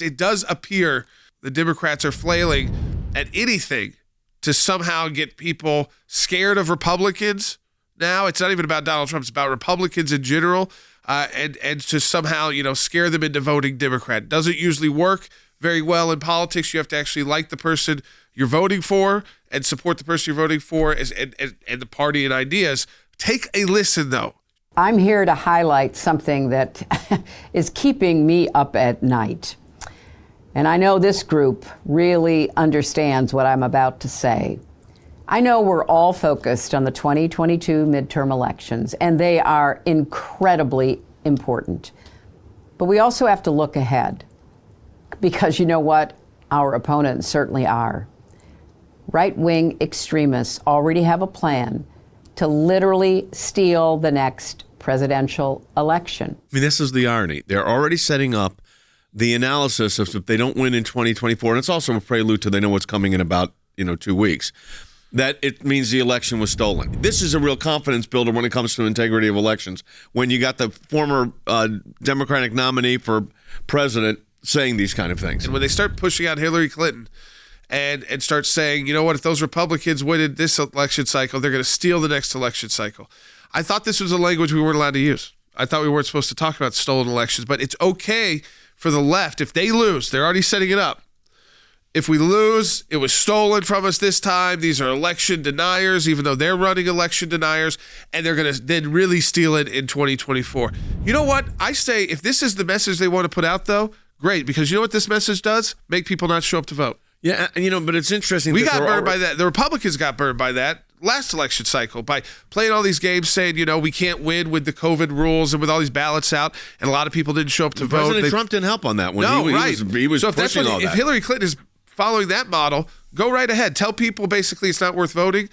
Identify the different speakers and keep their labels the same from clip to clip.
Speaker 1: It does appear the Democrats are flailing at anything to somehow get people scared of Republicans. Now it's not even about Donald Trump; it's about Republicans in general, and to somehow scare them into voting Democrat. Doesn't usually work very well in politics. You have to actually like the person you're voting for and support the person you're voting for and the party and ideas. Take a listen, though.
Speaker 2: I'm here to highlight something that is keeping me up at night. And I know this group really understands what I'm about to say. I know we're all focused on the 2022 midterm elections, and they are incredibly important. But we also have to look ahead, because you know what? Our opponents certainly are. Right-wing extremists already have a plan to literally steal the next presidential election.
Speaker 3: I mean, this is the irony. They're already setting up the analysis of if they don't win in 2024, and it's also a prelude to they know what's coming in about 2 weeks, that it means the election was stolen. This is a real confidence builder when it comes to integrity of elections. When you got the former Democratic nominee for president saying these kind of things.
Speaker 1: And when they start pushing out Hillary Clinton and start saying, you know what, if those Republicans win in this election cycle, they're going to steal the next election cycle. I thought this was a language we weren't allowed to use. I thought we weren't supposed to talk about stolen elections, but it's okay for the left. If they lose, they're already setting it up. If we lose, it was stolen from us this time. These are election deniers, even though they're running election deniers, and they're going to then really steal it in 2024. You know what? I say if this is the message they want to put out, though, great, because you know what this message does? Make people not show up to vote.
Speaker 3: Yeah, but it's interesting.
Speaker 1: We got burned by that. The Republicans got burned by that last election cycle by playing all these games saying, we can't win with the COVID rules and with all these ballots out, and a lot of people didn't show up to vote.
Speaker 3: President Trump didn't help on that one.
Speaker 1: No, right.
Speaker 3: He was
Speaker 1: so
Speaker 3: pushing all that.
Speaker 1: If Hillary Clinton is following that model, go right ahead. Tell people basically it's not worth voting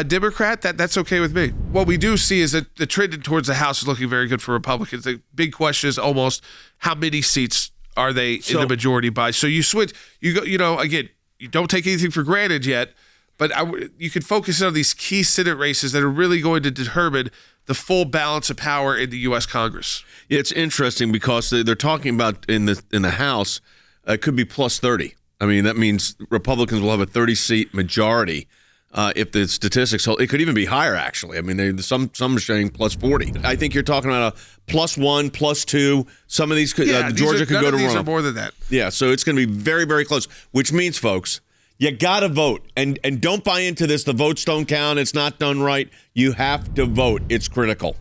Speaker 1: Democrat. That's okay with me. What we do see is that the trend towards the House is looking very good for Republicans. The big question is almost how many seats are they in the majority by? So you switch, you go, again, you don't take anything for granted yet, but you can focus on these key Senate races that are really going to determine the full balance of power in the U.S. Congress.
Speaker 3: Yeah, it's interesting because they're talking about in the House, it could be plus 30. I mean, that means Republicans will have a 30-seat majority if the statistics hold. It could even be higher, actually. I mean, some are saying plus 40. I think you're talking about a plus 1, plus 2. Some of these could, Georgia could go to
Speaker 1: these
Speaker 3: runoff.
Speaker 1: Are more than that.
Speaker 3: Yeah, so it's going to be very, very close, which means, folks, you got to vote. And don't buy into this. The votes don't count. It's not done right. You have to vote. It's critical.